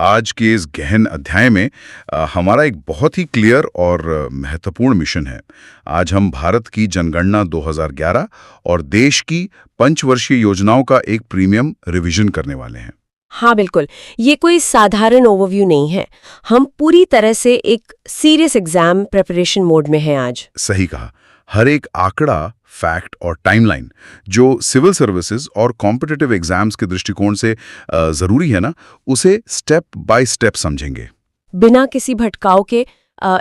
आज के इस गहन अध्याय में हमारा एक बहुत ही क्लियर और महत्वपूर्ण मिशन है। आज हम भारत की जनगणना 2011 और देश की पंचवर्षीय योजनाओं का एक प्रीमियम रिवीजन करने वाले हैं। हाँ बिल्कुल, ये कोई साधारण ओवरव्यू नहीं है। हम पूरी तरह से एक सीरियस एग्जाम प्रिपरेशन मोड में हैं आज। सही कहा। हर एक आंकड़ा, फैक्ट और टाइमलाइन जो सिविल सर्विसेज और कॉम्पिटिटिव एग्जाम्स के दृष्टिकोण से जरूरी है ना, उसे स्टेप बाय स्टेप समझेंगे। बिना किसी भटकाव के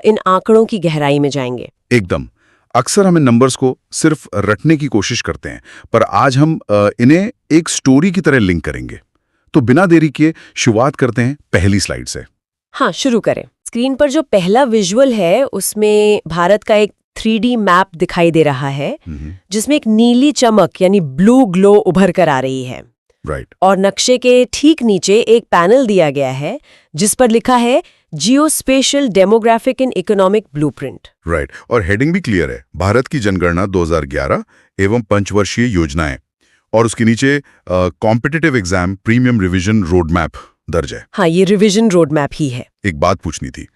इन आंकड़ों की गहराई में जाएंगे। एकदम। अक्सर हम इन नंबर्स को सिर्फ रटने की कोशिश करते हैं, पर आज हम इन्हें एक स्टोरी की तरह लिंक करेंगे। तो बिना देरी किए शुरुआत करते हैं पहली स्लाइड से। हाँ, शुरू करें। स्क्रीन पर जो पहला विजुअल है उसमें भारत का एक 3D मैप दिखाई दे रहा है, जिसमें एक नीली चमक यानी ब्लू ग्लो उभर कर आ रही है। राइट। और नक्शे के ठीक नीचे एक पैनल दिया गया है जिस पर लिखा है geospatial demographic and economic blueprint. Right. और हेडिंग भी क्लियर है, भारत की जनगणना 2011 एवं पंचवर्षीय योजनाएं, और उसके नीचे competitive exam premium revision road map दर्ज है। हाँ, ये रिवीजन रोड मैप ही है। एक बात पूछनी थी,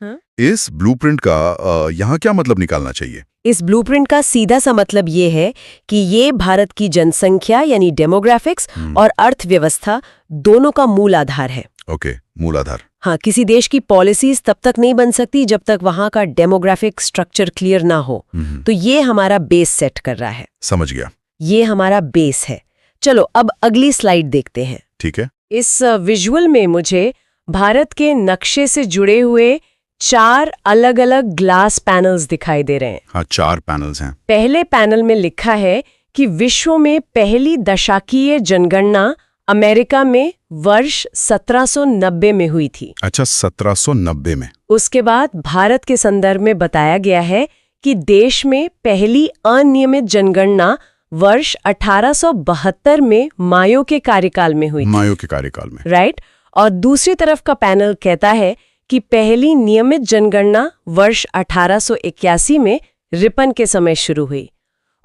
इस ब्लूप्रिंट का यहाँ क्या मतलब निकालना चाहिए? इस ब्लूप्रिंट का सीधा सा मतलब ये है कि ये भारत की जनसंख्या यानी डेमोग्राफिक्स और अर्थव्यवस्था दोनों का मूल आधार है। ओके, मूल आधार। हाँ, किसी देश की पॉलिसीज तब तक नहीं बन सकती जब तक वहां का डेमोग्राफिक स्ट्रक्चर क्लियर ना हो। तो ये हमारा बेस सेट कर रहा है। समझ गया। ये हमारा बेस है। चलो अब अगली स्लाइड देखते हैं। ठीक है। इस विजुअल में मुझे भारत के नक्शे से जुड़े हुए 4 अलग अलग ग्लास पैनल्स दिखाई दे रहे हैं। हाँ, 4 पैनल्स हैं। पहले पैनल में लिखा है कि विश्व में पहली दशकीय जनगणना अमेरिका में वर्ष 1790 में हुई थी। अच्छा, 1790 में। उसके बाद भारत के संदर्भ में बताया गया है कि देश में पहली अनियमित जनगणना वर्ष 1872 में मायो के कार्यकाल में हुई। मायो के कार्यकाल में, राइट। और दूसरी तरफ का पैनल कहता है कि पहली नियमित जनगणना वर्ष 1881 में रिपन के समय शुरू हुई।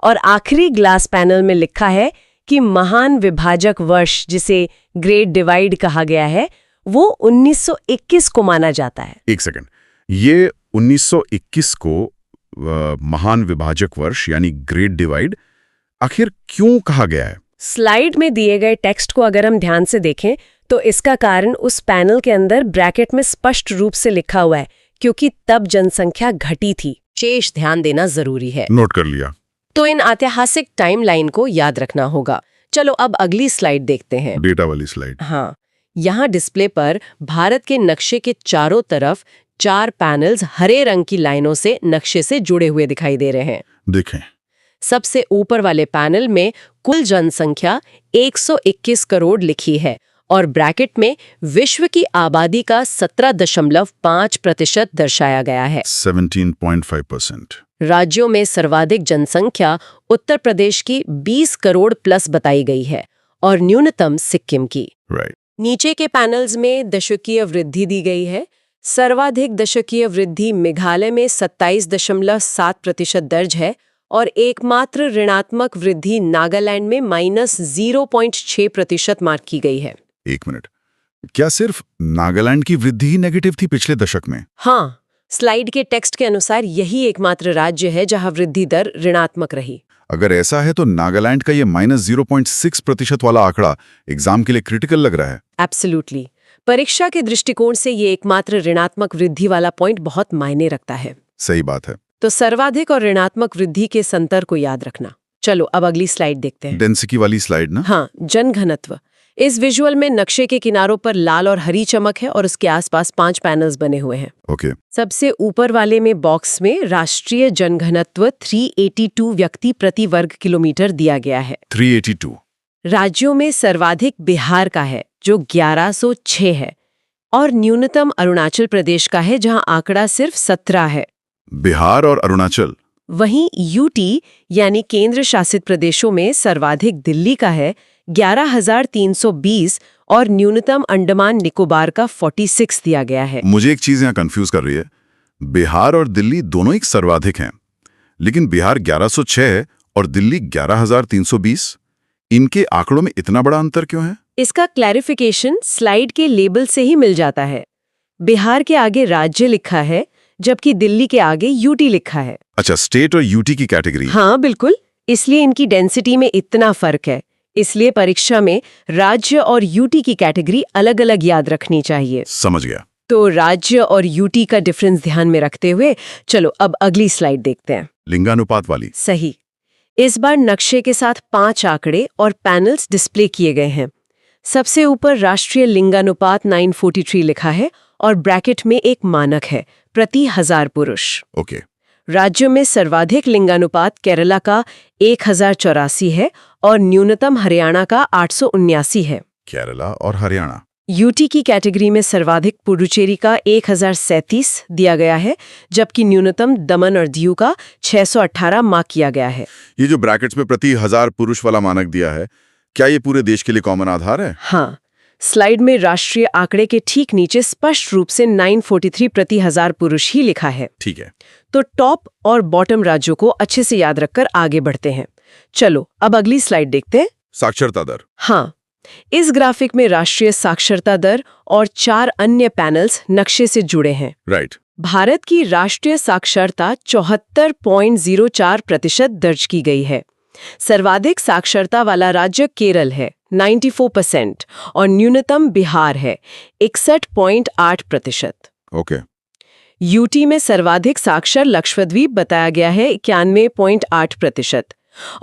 और आखिरी ग्लास पैनल में लिखा है कि महान विभाजक वर्ष, जिसे ग्रेट डिवाइड कहा गया है, वो 1921 को माना जाता है। एक सेकंड, ये 1921 को महान विभाजक वर्ष यानी ग्रेट डिवाइड आखिर क्यों कहा गया है? स्लाइड में दिए गए टेक्स्ट को अगर हम ध्यान से देखें तो इसका कारण उस पैनल के अंदर ब्रैकेट में स्पष्ट रूप से लिखा हुआ है, क्योंकि तब जनसंख्या घटी थी। शेष ध्यान देना जरूरी है। नोट कर लिया। तो इन ऐतिहासिक टाइमलाइन को याद रखना होगा। चलो अब अगली स्लाइड देखते हैं। डेटा वाली स्लाइड। हाँ, यहाँ डिस्प्ले पर भारत के नक्शे के चारों तरफ 4 पैनल्स हरे रंग की लाइनों से नक्शे से जुड़े हुए दिखाई दे रहे हैं। देखें, सबसे ऊपर वाले पैनल में कुल जनसंख्या 121 करोड़ लिखी है और ब्रैकेट में विश्व की आबादी का 17.5% दर्शाया गया है। 17.5%। राज्यों में सर्वाधिक जनसंख्या उत्तर प्रदेश की 20 करोड़ प्लस बताई गई है और न्यूनतम सिक्किम की। राइट। नीचे के पैनल्स में दशकीय वृद्धि दी गई है। सर्वाधिक दशकीय वृद्धि मेघालय में 27.7% दर्ज है और एकमात्र ऋणात्मक वृद्धि नागालैंड में -0.6% मार्क की गई है। एक मिनट, क्या सिर्फ नागालैंड की वृद्धि ही नेगेटिव थी पिछले दशक में? हाँ, स्लाइड के टेक्स्ट के अनुसार यही एकमात्र राज्य है जहां वृद्धि दर ऋणात्मक रही। अगर ऐसा है तो नागालैंड का ये -0.6% वाला आंकड़ा एग्जाम के लिए क्रिटिकल लग रहा है। एब्सोल्युटली। परीक्षा के दृष्टिकोण से ये एकमात्र ऋणात्मक वृद्धि वाला पॉइंट बहुत मायने रखता है। सही बात है। तो सर्वाधिक और ऋणात्मक वृद्धि के संतर को याद रखना। चलो अब अगली स्लाइड देखते हैं। डेंसिटी वाली स्लाइड ना? हाँ, जनघनत्व। इस विजुअल में नक्शे के किनारों पर लाल और हरी चमक है और उसके आसपास 5 पैनल्स बने हुए हैं। ओके। सबसे ऊपर वाले में बॉक्स में राष्ट्रीय जनघनत्व 382 व्यक्ति प्रति वर्ग किलोमीटर दिया गया है। 382। राज्यों में सर्वाधिक बिहार का है जो 1106 है और न्यूनतम अरुणाचल प्रदेश का है जहां आंकड़ा सिर्फ 17 है। बिहार और अरुणाचल। वहीं यूटी यानी केंद्र शासित प्रदेशों में सर्वाधिक दिल्ली का है 11,320 और न्यूनतम अंडमान निकोबार का 46 दिया गया है। मुझे एक चीज यहाँ कंफ्यूज कर रही है। बिहार और दिल्ली दोनों एक सर्वाधिक हैं, लेकिन बिहार 1106 है और दिल्ली 11,320। इनके आंकड़ों में इतना बड़ा अंतर क्यों है? इसका क्लैरिफिकेशन स्लाइड के लेबल से ही मिल जाता है। बिहार के आगे राज्य लिखा है, जबकि दिल्ली के आगे यूटी लिखा है। अच्छा, स्टेट और यूटी की कैटेगरी। हाँ बिल्कुल, इसलिए इनकी डेंसिटी में इतना फर्क है। इसलिए परीक्षा में राज्य और यूटी की कैटेगरी अलग अलग याद रखनी चाहिए। समझ गया। तो राज्य और यूटी का डिफरेंस ध्यान में रखते हुए चलो अब अगली स्लाइड देखते हैं। लिंगानुपात वाली। सही। इस बार नक्शे के साथ 5 आंकड़े और पैनल्स डिस्प्ले किए गए हैं। सबसे ऊपर राष्ट्रीय लिंगानुपात 943 लिखा है और ब्रैकेट में एक मानक है प्रति 1000 पुरुष। ओके। राज्यों में सर्वाधिक लिंगानुपात केरला का 1084 है और न्यूनतम हरियाणा का 879 है। केरला और हरियाणा। यूटी की कैटेगरी में सर्वाधिक पुडुचेरी का 1037 दिया गया है, जबकि न्यूनतम दमन और दीव का 618 मार्क किया गया है। ये जो ब्रैकेट्स में प्रति 1000 पुरुष वाला मानक दिया है, क्या ये पूरे देश के लिए कॉमन आधार है? हाँ, स्लाइड में राष्ट्रीय आंकड़े के ठीक नीचे स्पष्ट रूप से 943 प्रति 1000 पुरुष ही लिखा है। ठीक है। तो टॉप और बॉटम राज्यों को अच्छे से याद रखकर आगे बढ़ते हैं। चलो अब अगली स्लाइड देखते हैं। साक्षरता दर। हाँ, इस ग्राफिक में राष्ट्रीय साक्षरता दर और 4 अन्य पैनल्स नक्शे से जुड़े हैं। राइट। भारत की राष्ट्रीय साक्षरता 74.04% दर्ज की गई है। सर्वाधिक साक्षरता वाला राज्य केरल है 94% और न्यूनतम बिहार है 61.8%। ओके। यूटी में सर्वाधिक साक्षर लक्षद्वीप बताया गया है 91.8%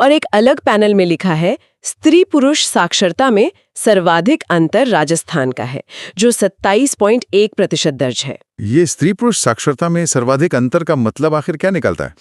और एक अलग पैनल में लिखा है स्त्री पुरुष साक्षरता में सर्वाधिक अंतर राजस्थान का है जो 27.1% दर्ज है। ये स्त्री पुरुष साक्षरता में सर्वाधिक अंतर का मतलब आखिर क्या निकलता है?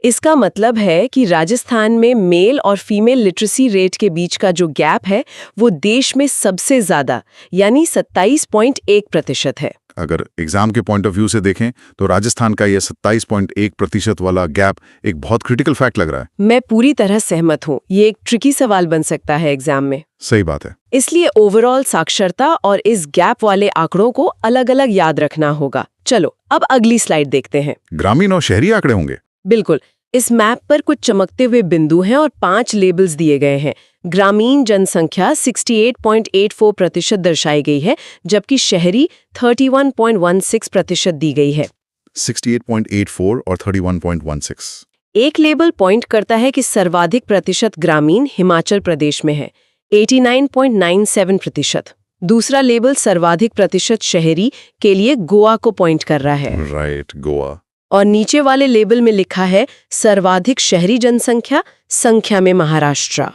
इसका मतलब है कि राजस्थान में मेल और फीमेल लिटरेसी रेट के बीच का जो गैप है वो देश में सबसे ज्यादा यानी 27.1% है। अगर एग्जाम के पॉइंट ऑफ व्यू से देखें तो राजस्थान का यह 27.1% वाला गैप एक बहुत क्रिटिकल फैक्ट लग रहा है। मैं पूरी तरह सहमत हूँ। ये एक ट्रिकी सवाल बन सकता है एग्जाम में। सही बात है। इसलिए ओवरऑल साक्षरता और इस गैप वाले आंकड़ों को अलग अलग याद रखना होगा। चलो अब अगली स्लाइड देखते हैं। ग्रामीण और शहरी आंकड़े होंगे। बिल्कुल। इस मैप पर कुछ चमकते हुए बिंदु हैं और 5 लेबल्स दिए गए हैं। ग्रामीण जनसंख्या 68.84% दर्शाई गई है, जबकि शहरी 31.16% दी गई है। 68.84 और 31.16। एक लेबल पॉइंट करता है कि सर्वाधिक प्रतिशत ग्रामीण हिमाचल प्रदेश में है 89.97%। दूसरा लेबल सर्वाधिक प्रतिशत शहरी के लिए गोवा को पॉइंट कर रहा है। राइट, गोवा। और नीचे वाले लेबल में लिखा है सर्वाधिक शहरी जनसंख्या संख्या में महाराष्ट्र।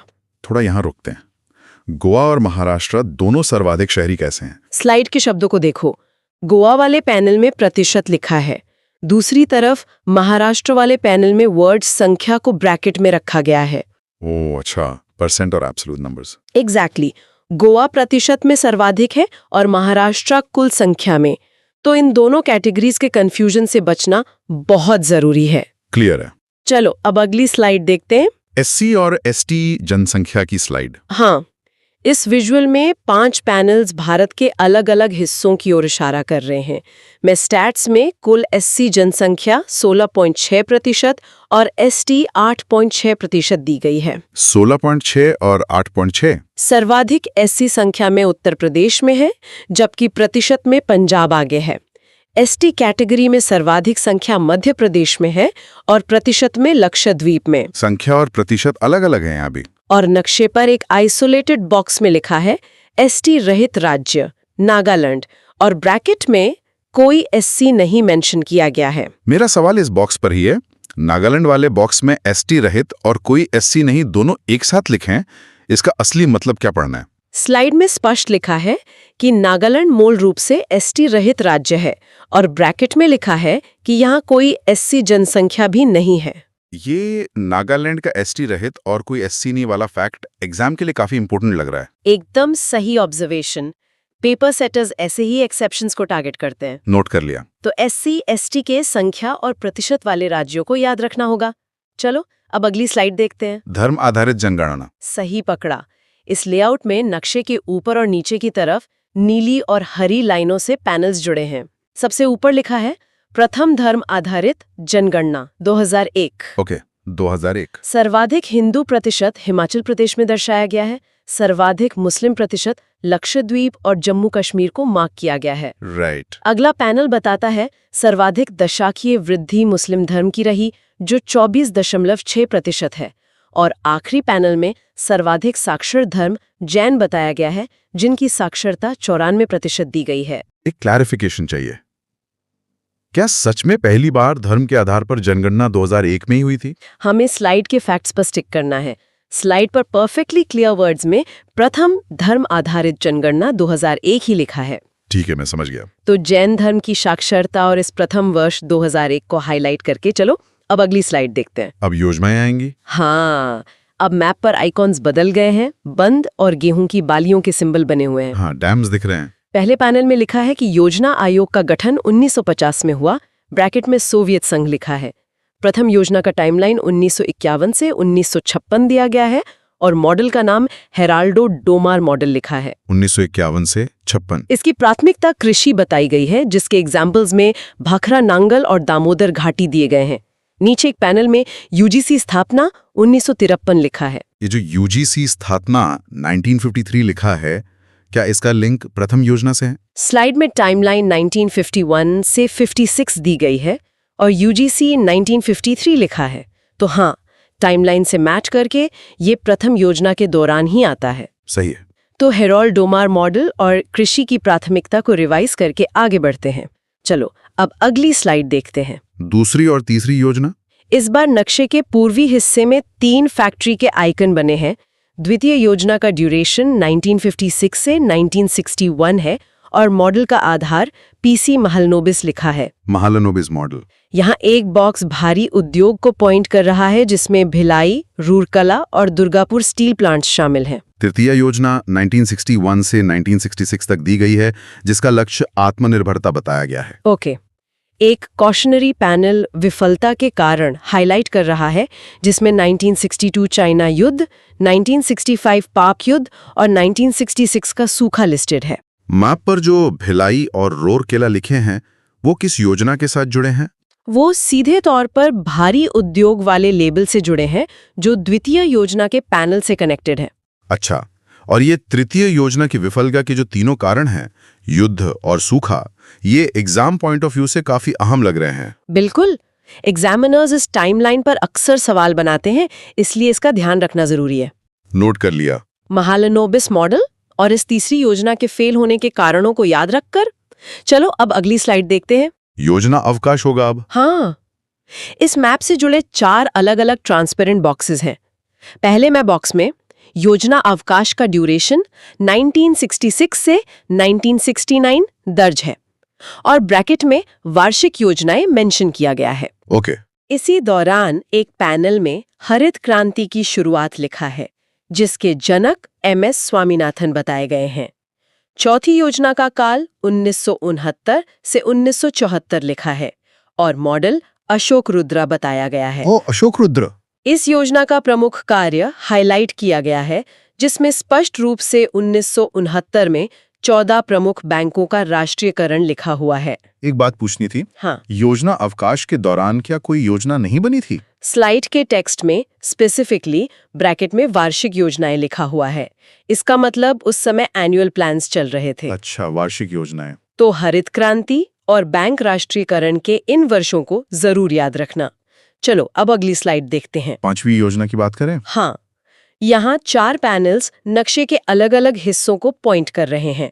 थोड़ा यहाँ रुकते हैं। गोवा और महाराष्ट्र दोनों सर्वाधिक शहरी कैसे हैं? स्लाइड के शब्दों को देखो। गोवा वाले पैनल में प्रतिशत लिखा है, दूसरी तरफ महाराष्ट्र वाले पैनल में वर्ड संख्या को ब्रैकेट में रखा गया है। ओह अच्छा, परसेंट और एब्सोल्यूट नंबर्स। एग्जैक्टली। गोवा प्रतिशत में सर्वाधिक है और महाराष्ट्र कुल संख्या में। तो इन दोनों कैटेगरीज के कंफ्यूजन से बचना बहुत जरूरी है। क्लियर है। चलो अब अगली स्लाइड देखते हैं। एससी और एसटी जनसंख्या की स्लाइड। हाँ, इस विजुअल में 5 पैनल्स भारत के अलग अलग हिस्सों की ओर इशारा कर रहे हैं। मैं स्टैट्स में कुल एससी जनसंख्या 16.6% और एसटी 8.6% दी गई है। 16.6 और 8.6। सर्वाधिक एससी संख्या में उत्तर प्रदेश में है, जबकि प्रतिशत में पंजाब आगे है। एसटी कैटेगरी में सर्वाधिक संख्या मध्य प्रदेश में है और प्रतिशत में लक्षद्वीप में। संख्या और प्रतिशत अलग अलग हैं यहाँ भी। और नक्शे पर एक आइसोलेटेड बॉक्स में लिखा है एसटी रहित राज्य नागालैंड और ब्रैकेट में कोई एससी नहीं मेंशन किया गया है। मेरा सवाल इस बॉक्स पर ही है, नागालैंड वाले बॉक्स में एसटी रहित और कोई एससी नहीं दोनों एक साथ लिखे हैं, इसका असली मतलब क्या पढ़ना है? स्लाइड में स्पष्ट लिखा है कि नागालैंड मूल रूप से एसटी रहित राज्य है और ब्रैकेट में लिखा है कि यहाँ कोई एससी जनसंख्या भी नहीं है। ये नागालैंड का एसटी रहित और कोई एससी नहीं वाला फैक्ट एग्जाम के लिए काफी इंपॉर्टेंट लग रहा है। एकदम सही ऑब्जर्वेशन। पेपर सेटर्स ऐसे ही एक्सेप्शंस को टारगेट करते हैं। नोट कर लिया। तो एससी एसटी के संख्या और प्रतिशत वाले राज्यों को याद रखना होगा। चलो अब अगली स्लाइड देखते हैं। धर्म आधारित जनगणना। सही पकड़ा। इस लेआउट में नक्शे के ऊपर और नीचे की तरफ नीली और हरी लाइनों से पैनल्स जुड़े हैं। सबसे ऊपर लिखा है प्रथम धर्म आधारित जनगणना 2001। ओके, 2001। सर्वाधिक हिंदू प्रतिशत हिमाचल प्रदेश में दर्शाया गया है सर्वाधिक मुस्लिम प्रतिशत लक्षद्वीप और जम्मू कश्मीर को मार्क किया गया है। राइट। अगला पैनल बताता है सर्वाधिक दशाकीय वृद्धि मुस्लिम धर्म की रही, जो 24.6% है। और आखिरी पैनल में सर्वाधिक साक्षर धर्म जैन बताया गया है, जिनकी साक्षरता 94% दी गई है। एक क्लैरिफिकेशन चाहिए। क्या सच में पहली बार धर्म के आधार पर जनगणना 2001 में ही हुई थी? हमें स्लाइड के फैक्ट्स पर स्टिक करना है। स्लाइड पर परफेक्टली क्लियर वर्ड्स में प्रथम धर्म आधारित जनगणना 2001 ही लिखा है। ठीक है, मैं समझ गया। तो जैन धर्म की साक्षरता और इस प्रथम वर्ष 2001 को हाईलाइट करके चलो अब अगली स्लाइड देखते हैं। अब योजनाएं आएंगी। हाँ, अब मैप पर आइकॉन्स बदल गए हैं। बंद और गेहूं की बालियों के सिंबल बने हुए हैं। हाँ, डैम्स दिख रहे हैं। पहले पैनल में लिखा है कि योजना आयोग का गठन 1950 में हुआ, ब्रैकेट में सोवियत संघ लिखा है। प्रथम योजना का टाइमलाइन 1951 से 1956 दिया गया है और मॉडल का नाम हेराल्डो डोमार मॉडल लिखा है। 1951 से 56। इसकी प्राथमिकता कृषि बताई गई है, जिसके एग्जाम्पल्स में भाखरा नांगल और दामोदर घाटी दिए गए हैं। नीचे एक पैनल में यूजीसी स्थापना 1953 लिखा है। ये जो यूजीसी स्थापना 1953 लिखा है, क्या इसका लिंक प्रथम योजना से है? स्लाइड में टाइमलाइन 1951 से 56 दी गई है और यूजीसी 1953 लिखा है। तो हाँ, टाइमलाइन से मैच करके ये प्रथम योजना के दौरान ही आता है। सही है। तो हेरोल्ड डोमार मॉडल और कृषि की प्राथमिकता को रिवाइज करके आगे बढ़ते हैं। चलो अब अगली स्लाइड देखते हैं। दूसरी और तीसरी योजना। इस बार नक्शे के पूर्वी हिस्से में 3 फैक्ट्री के आइकन बने हैं। द्वितीय योजना का ड्यूरेशन 1956 से 1961 है और मॉडल का आधार पीसी महालनोबिस लिखा है। महालनोबिस मॉडल। यहाँ एक बॉक्स भारी उद्योग को पॉइंट कर रहा है, जिसमें भिलाई, रूरकला और दुर्गापुर स्टील प्लांट्स शामिल हैं। तृतीय योजना 1961 से 1966 तक दी गई है, जिसका लक्ष्य आत्मनिर्भरता बताया गया है। ओके। एक कॉशनरी पैनल विफलता के कारण हाईलाइट कर रहा है, जिसमें 1962 चाइना युद्ध, 1965 पाक युद्ध और 1966 का सूखा लिस्टेड है। मैप पर जो भिलाई और रोरकेला लिखे हैं, वो किस योजना के साथ जुड़े हैं? वो सीधे तौर पर भारी उद्योग वाले लेबल से जुड़े हैं, जो द्वितीय योजना के पैनल से कनेक्टेड है। अच्छा, और ये तृतीय योजना की विफलता के जो तीनों कारण हैं, युद्ध और सूखा, ये एग्जाम पॉइंट ऑफ व्यू से काफी अहम लग रहे हैं। बिल्कुल। एग्जामिनर्स इस टाइमलाइन पर अक्सर सवाल बनाते हैं, इसलिए इसका ध्यान रखना जरूरी है। नोट कर लिया। महालनोबिस मॉडल और इस तीसरी योजना के फेल होने के कारणों को याद रखकर चलो अब अगली स्लाइड देखते हैं। योजना अवकाश होगा अब। हाँ, इस मैप से जुड़े 4 अलग-अलग ट्रांसपेरेंट बॉक्सेस हैं। पहले मैं बॉक्स में योजना अवकाश का ड्यूरेशन 1966 से 1969 दर्ज है और ब्रैकेट में वार्षिक योजनाएं मेंशन किया गया है। ओके। इसी दौरान एक पैनल में हरित क्रांति की शुरुआत लिखा है, जिसके जनक एमएस स्वामीनाथन बताए गए हैं। चौथी योजना का काल 1969 से 1974 लिखा है और मॉडल अशोक रुद्रा बताया गया है। ओ, अशोक रुद्र। इस योजना का प्रमुख कार्य हाईलाइट किया गया है, जिसमें स्पष्ट रूप से 1969 में 14 प्रमुख बैंकों का राष्ट्रीयकरण लिखा हुआ है। एक बात पूछनी थी। हाँ, योजना अवकाश के दौरान क्या कोई योजना नहीं बनी थी? स्लाइड के टेक्स्ट में स्पेसिफिकली ब्रैकेट में वार्षिक योजनाएं लिखा हुआ है। इसका मतलब उस समय एनुअल प्लान्स चल रहे थे। अच्छा, वार्षिक योजनाएं। तो हरित क्रांति और बैंक राष्ट्रीयकरण के इन वर्षों को जरूर याद रखना। चलो अब अगली स्लाइड देखते हैं। 5वीं योजना की बात करें। हाँ, यहाँ 4 पैनल्स नक्शे के अलग-अलग हिस्सों को पॉइंट कर रहे हैं।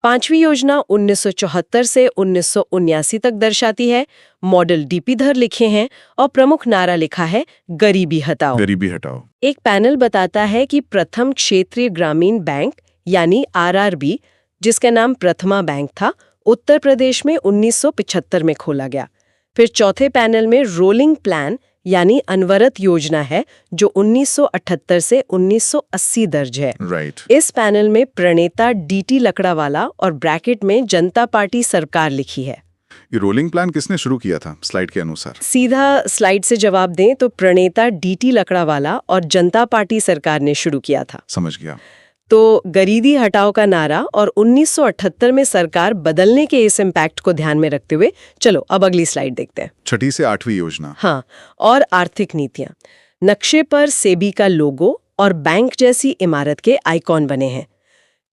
5वीं योजना 1974 से 1979 तक दर्शाती है। मॉडल डीपीधर लिखे हैं और प्रमुख नारा लिखा है गरीबी हटाओ। गरीबी हटाओ। एक पैनल बताता है कि प्रथम क्षेत्रीय ग्रामीण बैंक यानी आरआरबी, जिसका नाम प्रथमा बैंक था, उत्तर प्रदेश में 1975 में खोला गया। फिर चौथे पैनल में रोलिंग प्लान यानी अनवरत योजना है, जो 1978 से 1980 दर्ज है। राइट। इस पैनल में प्रणेता डीटी लकड़ावाला और ब्रैकेट में जनता पार्टी सरकार लिखी है। ये रोलिंग प्लान किसने शुरू किया था स्लाइड के अनुसार? सीधा स्लाइड से जवाब दें तो प्रणेता डीटी लकड़ावाला और जनता पार्टी सरकार ने शुरू किया था। समझ गया। तो गरीबी हटाओ का नारा और 1978 में सरकार बदलने के इस इम्पैक्ट को ध्यान में रखते हुए चलो अब अगली स्लाइड देखते हैं। 6ठी से 8वीं योजना। हाँ, और आर्थिक नीतियां। नक्शे पर सेबी का लोगो और बैंक जैसी इमारत के आइकॉन बने हैं।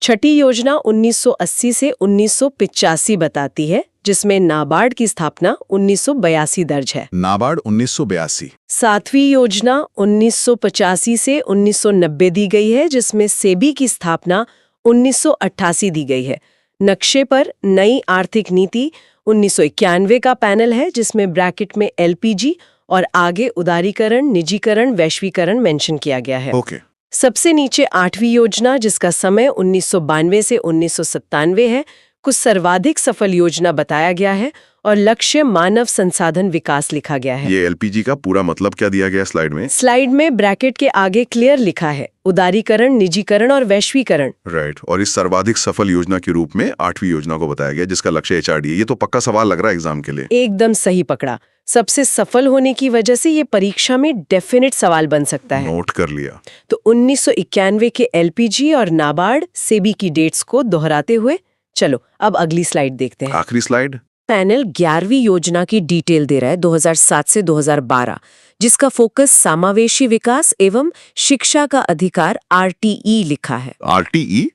छठी योजना 1980 से 1985 बताती है, जिसमें नाबार्ड की स्थापना 1982 दर्ज है। नाबार्ड 1982। सातवीं योजना 1985 से 1990 दी गई है, जिसमें सेबी की स्थापना 1988 दी गई है। नक्शे पर नई आर्थिक नीति 1991 का पैनल है, जिसमें ब्रैकेट में एलपीजी और आगे उदारीकरण, निजीकरण, वैश्वीकरण मेंशन किया गया है। ओके। सबसे नीचे आठवीं योजना, जिसका समय 1992 से 1997 है, कुछ सर्वाधिक सफल योजना बताया गया है और लक्ष्य मानव संसाधन विकास लिखा गया है। ये एलपीजी का पूरा मतलब क्या दिया गया स्लाइड में? स्लाइड में ब्रैकेट के आगे क्लियर लिखा है, उदारीकरण, निजीकरण और वैश्वीकरण। राइट। और इस सर्वाधिक सफल योजना के रूप में 8वीं योजना को बताया गया, जिसका लक्ष्य एचआरडी है। ये तो पक्का सवाल लग रहा है एग्जाम के लिए। एकदम सही पकड़ा। सबसे सफल होने की वजह से ये परीक्षा में डेफिनेट सवाल बन सकता है। नोट कर लिया। तो 1991 के एलपीजी और नाबार्ड, सेबी की डेट्स को दोहराते हुए चलो अब अगली स्लाइड देखते हैं। आखिरी स्लाइड। पैनल 11वीं योजना की डिटेल दे रहा है 2007 से 2012, जिसका फोकस समावेशी विकास एवं शिक्षा का अधिकार आरटीई लिखा है। आरटीई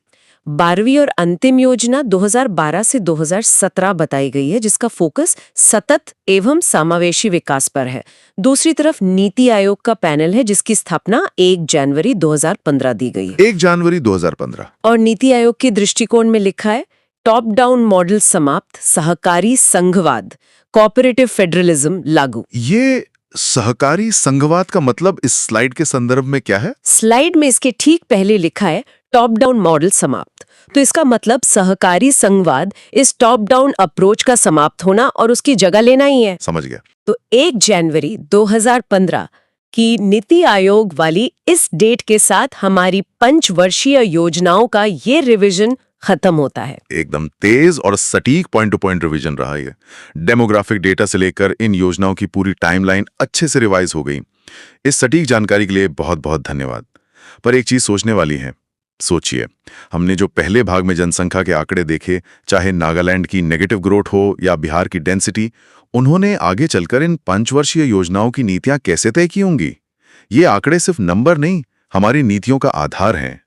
12वीं और अंतिम योजना 2012 से 2017 बताई गई है, जिसका फोकस सतत एवं समावेशी विकास पर है। दूसरी तरफ नीति आयोग का पैनल है, जिसकी स्थापना 1 जनवरी 2015 दी गई है। 1 जनवरी 2015। और नीति आयोग के दृष्टिकोण में लिखा है, टॉप डाउन मॉडल समाप्त, सहकारी संघवाद, कोऑपरेटिव फेडरलिज्म लागू। ये सहकारी संघवाद का मतलब इस स्लाइड के संदर्भ में क्या है? स्लाइड में इसके ठीक पहले लिखा है टॉप डाउन मॉडल समाप्त। तो इसका मतलब सहकारी संघवाद इस टॉप डाउन अप्रोच का समाप्त होना और उसकी जगह लेना ही है। समझ गया। तो 1 जनवरी 2015 की नीति आयोग वाली इस डेट के साथ हमारी पंचवर्षीय योजनाओं का ये रिवीजन खत्म होता है। एकदम तेज और सटीक पॉइंट टू पॉइंट रिवीजन रहा ये। डेमोग्राफिक डेटा से लेकर इन योजनाओं की पूरी टाइमलाइन अच्छे से रिवाइज हो गई। इस सटीक जानकारी के लिए बहुत बहुत धन्यवाद। पर एक चीज सोचने वाली है। सोचिए, हमने जो पहले भाग में जनसंख्या के आंकड़े देखे, चाहे नागालैंड की नेगेटिव ग्रोथ हो या बिहार की डेंसिटी, उन्होंने आगे चलकर इन पंचवर्षीय योजनाओं की नीतियां कैसे तय की होंगी? ये आंकड़े सिर्फ नंबर नहीं, हमारी नीतियों का आधार हैं।